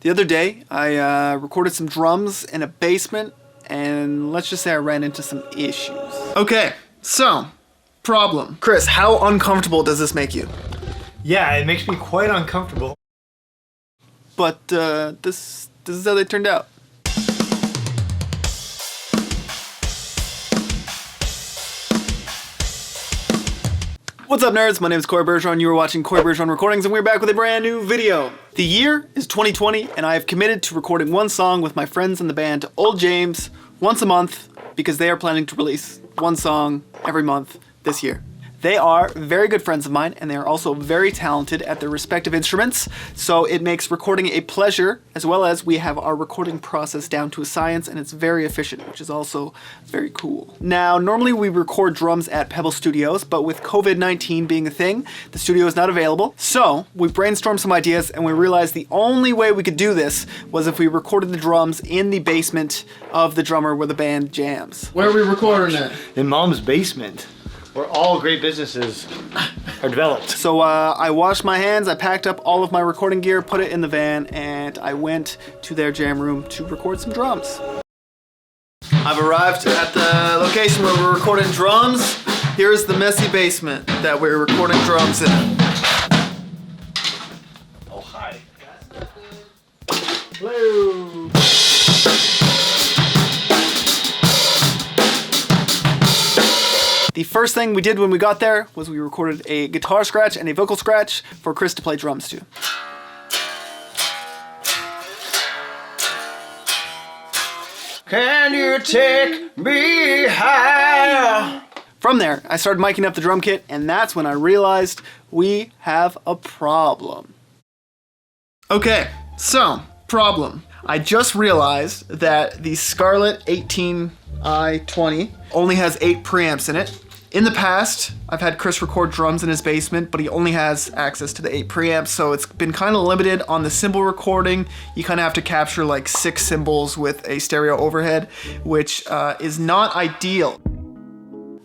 The other day, I recorded some drums in a basement, and let's just say I ran into some issues. Okay, so, problem. Chris, how uncomfortable does this make you? Yeah, it makes me quite uncomfortable. But this is how they turned out. What's up, nerds? My name is Cory Bergeron. You are watching Cory Bergeron Recordings, and we're back with a brand new video. The year is 2020, and I have committed to recording one song with my friends in the band Old James once a month because they are planning to release one song every month this year. They are very good friends of mine, and they are also very talented at their respective instruments, so it makes recording a pleasure, as well as we have our recording process down to a science, and it's very efficient, which is also very cool. Now, normally we record drums at Pebble Studios, but with COVID-19 being a thing, the studio is not available. So we brainstormed some ideas, and we realized the only way we could do this was if we recorded the drums in the basement of the drummer where the band jams. Where are we recording it? In Mom's basement, where all great businesses are developed. So I washed my hands, I packed up all of my recording gear, put it in the van, and I went to their jam room to record some drums. I've arrived at the location where we're recording drums. Here's the messy basement that we're recording drums in. Oh, hi. Hello. The first thing we did when we got there was we recorded a guitar scratch and a vocal scratch for Chris to play drums to. Can you take me higher? From there, I started miking up the drum kit, and that's when I realized we have a problem. Okay, so, problem. I just realized that the Scarlett 18i20 only has 8 preamps in it. In the past, I've had Chris record drums in his basement, but he only has access to the 8 preamps, so it's been kind of limited on the cymbal recording. You kind of have to capture like 6 cymbals with a stereo overhead, which is not ideal.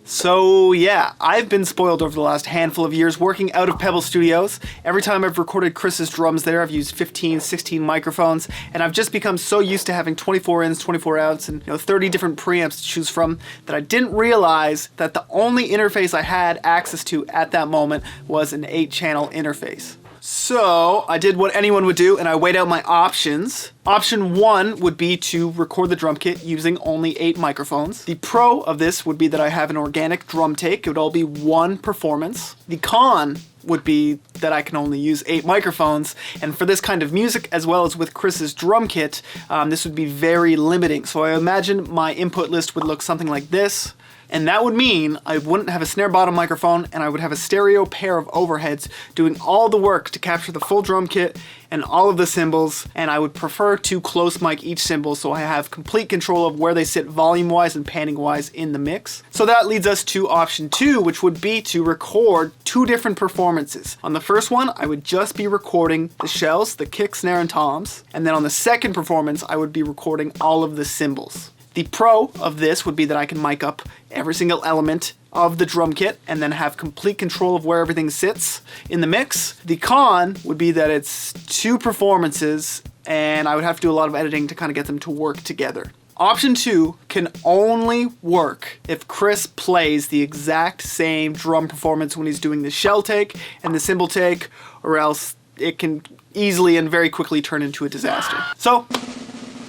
So yeah, I've been spoiled over the last handful of years working out of Pebble Studios. Every time I've recorded Chris's drums there, I've used 15, 16 microphones, and I've just become so used to having 24 ins, 24 outs, and 30 different preamps to choose from that I didn't realize that the only interface I had access to at that moment was an 8-channel interface. So I did what anyone would do, and I weighed out my options. Option 1 would be to record the drum kit using only 8 microphones. The pro of this would be that I have an organic drum take. It would all be one performance. The con would be that I can only use 8 microphones, and for this kind of music, as well as with Chris's drum kit, this would be very limiting. So I imagine my input list would look something like this. And that would mean I wouldn't have a snare bottom microphone, and I would have a stereo pair of overheads doing all the work to capture the full drum kit and all of the cymbals, and I would prefer to close mic each cymbal so I have complete control of where they sit volume-wise and panning-wise in the mix. So that leads us to option 2, which would be to record 2 different performances. On the first one, I would just be recording the shells, the kick, snare, and toms, and then on the second performance, I would be recording all of the cymbals. The pro of this would be that I can mic up every single element of the drum kit and then have complete control of where everything sits in the mix. The con would be that it's 2 performances and I would have to do a lot of editing to kind of get them to work together. Option 2 can only work if Chris plays the exact same drum performance when he's doing the shell take and the cymbal take, or else it can easily and very quickly turn into a disaster. So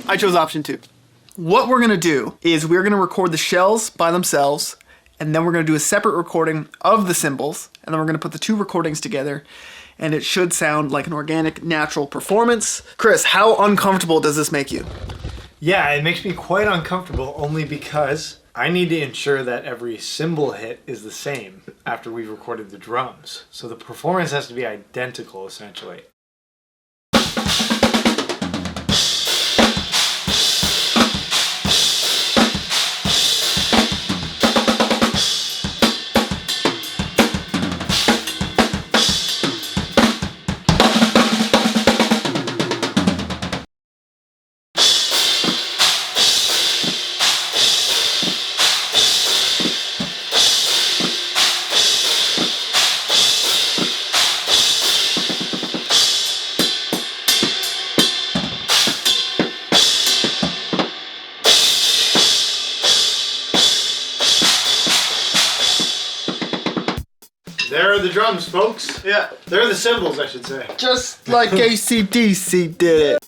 I chose option 2. What we're gonna do is we're gonna record the shells by themselves, and then we're gonna do a separate recording of the cymbals, and then we're gonna put the 2 recordings together, and it should sound like an organic, natural performance. Chris, how uncomfortable does this make you? Yeah, it makes me quite uncomfortable only because I need to ensure that every cymbal hit is the same after we've recorded the drums. So the performance has to be identical, essentially. drums, folks. Yeah. They're the cymbals, I should say. Just like AC/DC did it.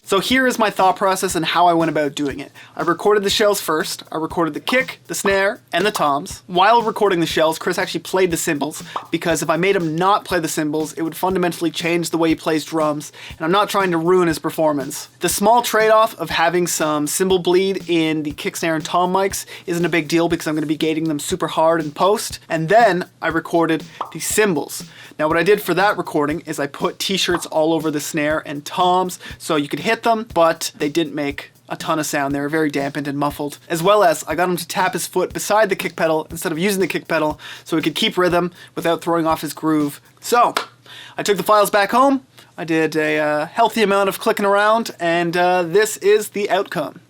So here is my thought process and how I went about doing it. I recorded the shells first. I recorded the kick, the snare, and the toms. While recording the shells, Chris actually played the cymbals, because if I made him not play the cymbals, it would fundamentally change the way he plays drums, and I'm not trying to ruin his performance. The small trade-off of having some cymbal bleed in the kick, snare, and tom mics isn't a big deal because I'm going to be gating them super hard in post. And then I recorded the cymbals. Now what I did for that recording is I put t-shirts all over the snare and toms so you could hit them, but they didn't make a ton of sound. They were very dampened and muffled. As well as I got him to tap his foot beside the kick pedal instead of using the kick pedal so he could keep rhythm without throwing off his groove. So I took the files back home, I did a healthy amount of clicking around, and this is the outcome.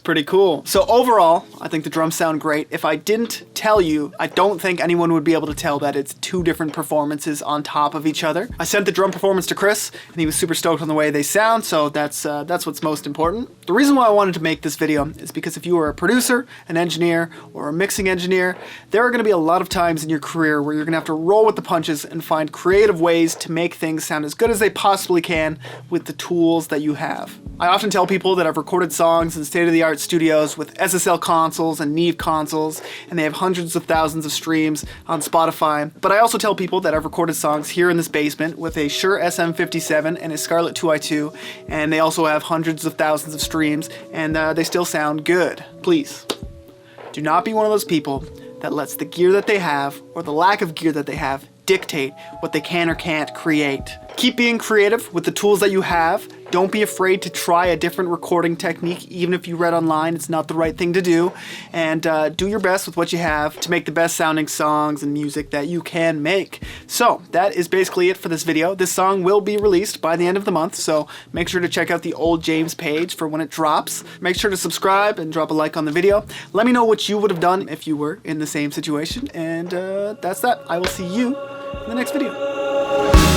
Pretty cool. So overall, I think the drums sound great. If I didn't tell you, I don't think anyone would be able to tell that it's two different performances on top of each other. I sent the drum performance to Chris, and he was super stoked on the way they sound, so that's what's most important. The reason why I wanted to make this video is because if you are a producer, an engineer, or a mixing engineer, there are going to be a lot of times in your career where you're going to have to roll with the punches and find creative ways to make things sound as good as they possibly can with the tools that you have. I often tell people that I've recorded songs in state-of-the-art studios with SSL consoles and Neve consoles, and they have hundreds of thousands of streams on Spotify. But I also tell people that I've recorded songs here in this basement with a Shure SM57 and a Scarlett 2i2, and they also have hundreds of thousands of streams, and they still sound good. Please, do not be one of those people that lets the gear that they have, or the lack of gear that they have, dictate what they can or can't create. Keep being creative with the tools that you have. Don't be afraid to try a different recording technique, even if you read online it's not the right thing to do. And do your best with what you have to make the best sounding songs and music that you can make. So that is basically it for this video. This song will be released by the end of the month, so make sure to check out the Old James page for when it drops. Make sure to subscribe and drop a like on the video. Let me know what you would have done if you were in the same situation. And that's that. I will see you in the next video.